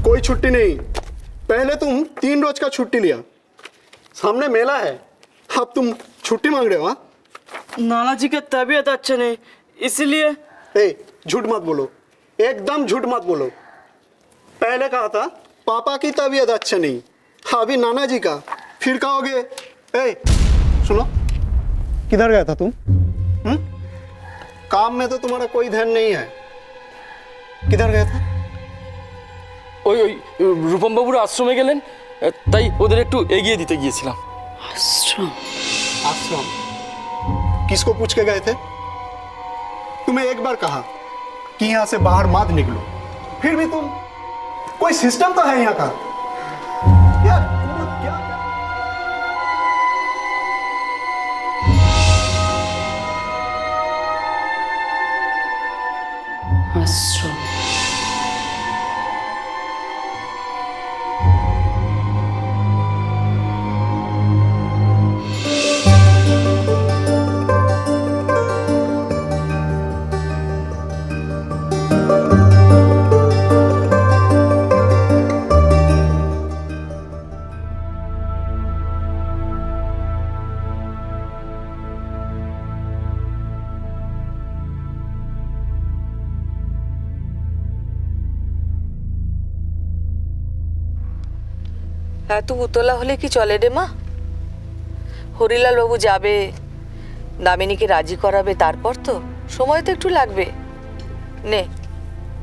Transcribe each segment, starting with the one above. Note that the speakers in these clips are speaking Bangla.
कोई छुट्टी नहीं। पहले तुम 3 रोज का छुट्टी लिया, सामने मेला है, अब तुम छुट्टी मांग रहे हो? हाँ, नाना जी का तबीयत अच्छा नहीं, इसलिए। झूठ मत बोलो, एकदम झूठ मत बोलो। पहले कहा था पापा की तबीयत अच्छा नहीं, अभी नाना जी का, फिर कहोगे। सुनो, किधर गया था तुम? काम में तो तुम्हारा कोई ध्यान नहीं है, किधर गया था? ওই ওই রূপম বাবুর আশ্রমে গেলেন, তাই ওদের একটু এগিয়ে দিতে গিয়েছিলাম। आश्रम? आश्रम किसको पूछ के गए थे? तुम्हें एक बार कहा कि यहां से बाहर मत निकलो, फिर भी तुम, कोई सिस्टम तो है यहाँ का यार। क्या आश्रम? এত উতলা হলে কি চলে রে মা? হরিলাল বাবু যাবে, দামিনীকে রাজি করাবে, তারপর তো সময় তো একটু লাগবে। নে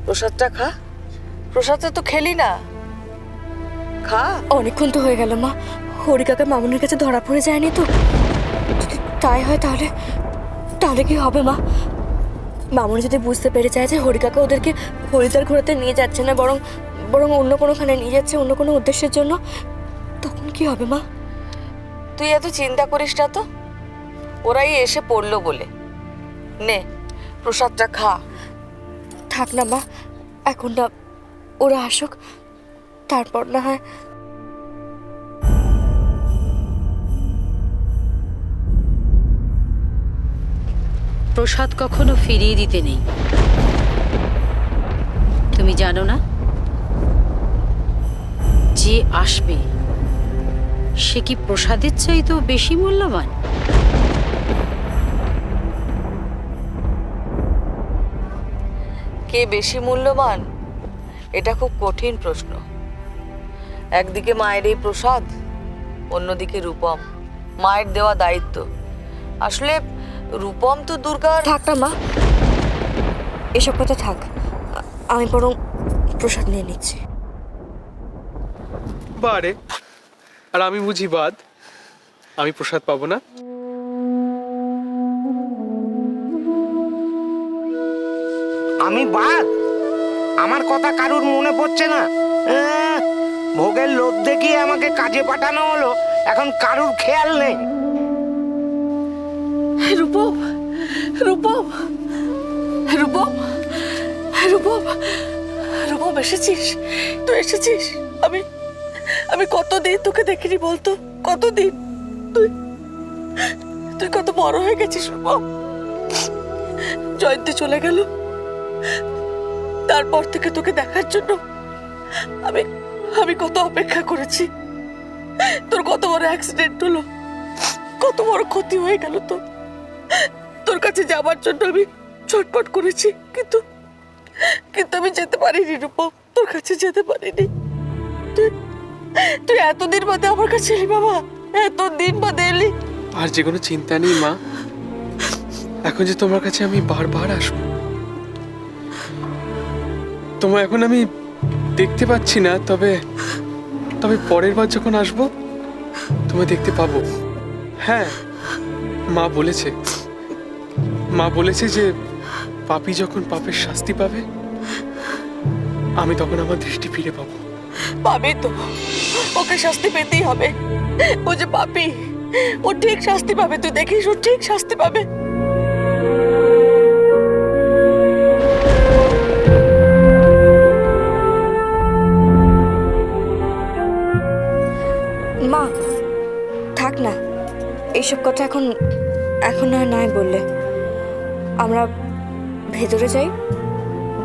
প্রসাদটা খা, প্রসাদটা তো খেলি না, খা। অনেকক্ষণ তো হয়ে গেল মা, হরি কাকা মামুনের কাছে ধরা পড়ে যায়নি তো? যদি তাই হয় তাহলে তাহলে কি হবে মা? মামুনি যদি বুঝতে পেরে যায় যে হরি কাকা ওদেরকে হরিদ্বার ঘোরাতে নিয়ে যাচ্ছে না, বরং বরং অন্য কোনোখানে নিয়ে যাচ্ছে, অন্য কোনো উদ্দেশ্যের জন্য, তখন কি হবে মা? তুই এত চিন্তা করিস না তো, ওরাই এসে পড়লো বলে। নে প্রসাদটা খা। থাক না মা, এখন না, ওরা আসুক, তারপর না হয়। প্রসাদ কখনো ফিরিয়ে দিতে নেই, তুমি জানো না? যে আসবে সে কি প্রসাদের চাইতেও বেশি মূল্যবান? কে বেশি মূল্যবান, এটা খুব কঠিন প্রশ্ন। একদিকে মায়ের এই প্রসাদ, অন্যদিকে রূপম, মায়ের দেওয়া দায়িত্ব। আসলে রূপম তো দুর্গার। থাক না মা, এসব কথা থাক, আমি বরং প্রসাদ নিয়ে নিচ্ছি। বারে, আর আমি বুঝি বাদ, আমি প্রসাদ পাবো না? আমি বাদ? আমার কথা কারুর মনে পড়ছে না? ভোগের লোভ দেখিয়ে আমাকে কাজে পাঠানো হলো, এখন কারুর খেয়াল নেই। রূপম, রূপম, রূপম, রূপম, রূপম এসেছিস? তুই এসেছিস? আমি আমি কতদিন তোকে দেখিনি বলতো, কতদিন? তুই তুই কত বড় হয়ে গেছিস রূপম। জয়ন্তী চলে গেল, তারপর থেকে তোকে দেখার জন্য আমি আমি কত অপেক্ষা করেছি। তোর কত বড় অ্যাক্সিডেন্ট হলো, কত বড় ক্ষতি হয়ে গেল। তো তোর কাছে যাবার জন্য আমি ছটফট করেছি, কিন্তু কিন্তু আমি যেতে পারিনি রূপম, তোর কাছে যেতে পারিনি। তুই তুই এতদিন বাদে আমার কাছে এলি বাবা, এতদিন বাদে এলি। আর যে কোনো চিন্তা নেই মা, এখন যে তোমার কাছে আমি বারবার আসবো, তোমায় এখন আমি দেখতে পাচ্ছি না, তবে তবে পরের বার যখন আসবো তোমায় দেখতে পাবো। হ্যাঁ, মা বলেছে যে পাপী যখন পাপের শাস্তি পাবে, আমি তখন আমার দৃষ্টি ফিরে পাবো। পাবে তো, ওকে শাস্তি পেতেই হবে। ও যে পাপী, ও ঠিক শাস্তি পাবে, তুই দেখিস, ও ঠিক শাস্তি পাবে। মা থাক না, এইসব কথা এখন এখন আর নয় বললে। আমরা ভেতরে যাই,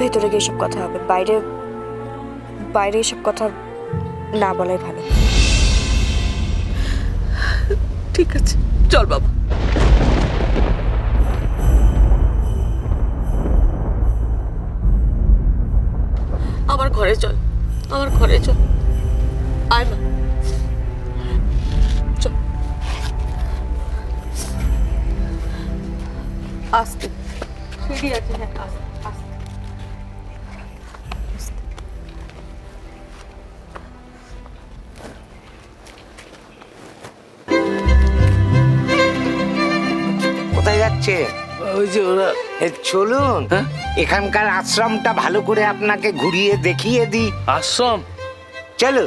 ভেতরে গিয়ে সব কথা হবে। বাইরে বাইরে এসব কথা না বলাই ভালো। ঠিক আছে, চল বাবা। আমার ঘরে চল, আমার ঘরে চল, আয় মা, চল। আস্তে, সিঁড়ি আছে, হ্যাঁ, আস্তে আস্তে। কোথায় যাচ্ছে? ওই যে ওরা চলুন, হ্যাঁ? এখানকার আশ্রমটা ভালো করে আপনাকে ঘুরিয়ে দেখিয়ে দিই। আশ্রম। চলো।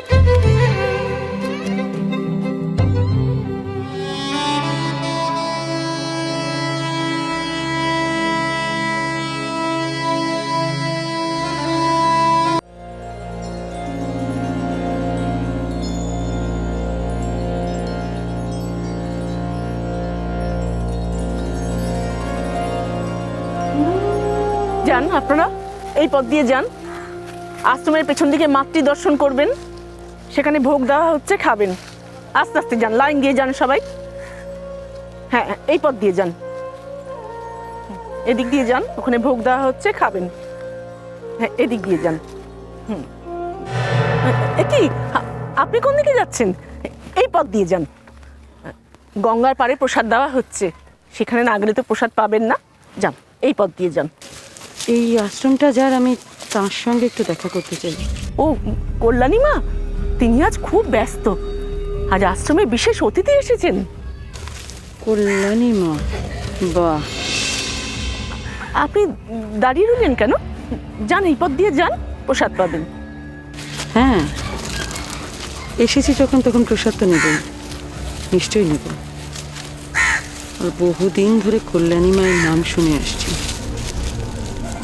যান, আপনারা এই পথ দিয়ে যান। আশ্রমের পেছন দিকে মাতৃ দর্শন করবেন, সেখানে ভোগ দেওয়া হচ্ছে, খাবেন। আস্তে আস্তে যান, লাইন দিয়ে যান সবাই। হ্যাঁ, এই পথ দিয়ে যান, এদিক দিয়ে যান, ওখানে ভোগ দেওয়া হচ্ছে, খাবেন। হ্যাঁ, এদিক দিয়ে যান। কি আপনি কোন দিকে যাচ্ছেন? এই পথ দিয়ে যান। গঙ্গার পাড়ে প্রসাদ দেওয়া হচ্ছে, সেখানে না গেলে তো প্রসাদ পাবেন না। যান, এই পথ দিয়ে যান। এই আশ্রমটা যার, আমি তার সঙ্গে একটু দেখা করতে চাই। ও, কল্যাণী মা, তিনি আজ খুব ব্যস্ত। আজ আশ্রমে বিশেষ অতিথি এসেছেন। কল্যাণী মা, বাহ। আপনি দাঁড়িয়ে রইলেন কেন? যান, এই পথ দিয়ে যান, প্রসাদ পাবেন। হ্যাঁ, এসেছি যখন তখন প্রসাদ তো নেবই, নিশ্চয়ই নেব। আর বহুদিন ধরে কল্যাণী মায়ের নাম শুনে আসছি,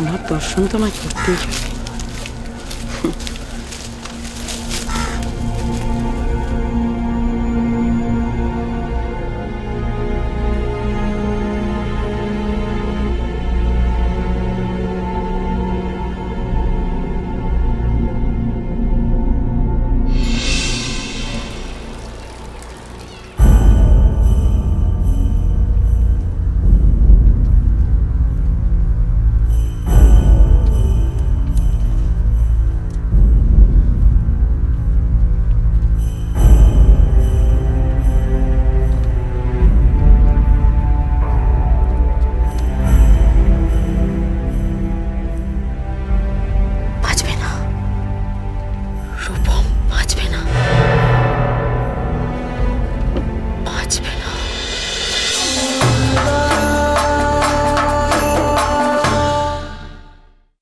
ওনার দর্শন তো আমায় করতেই হবে।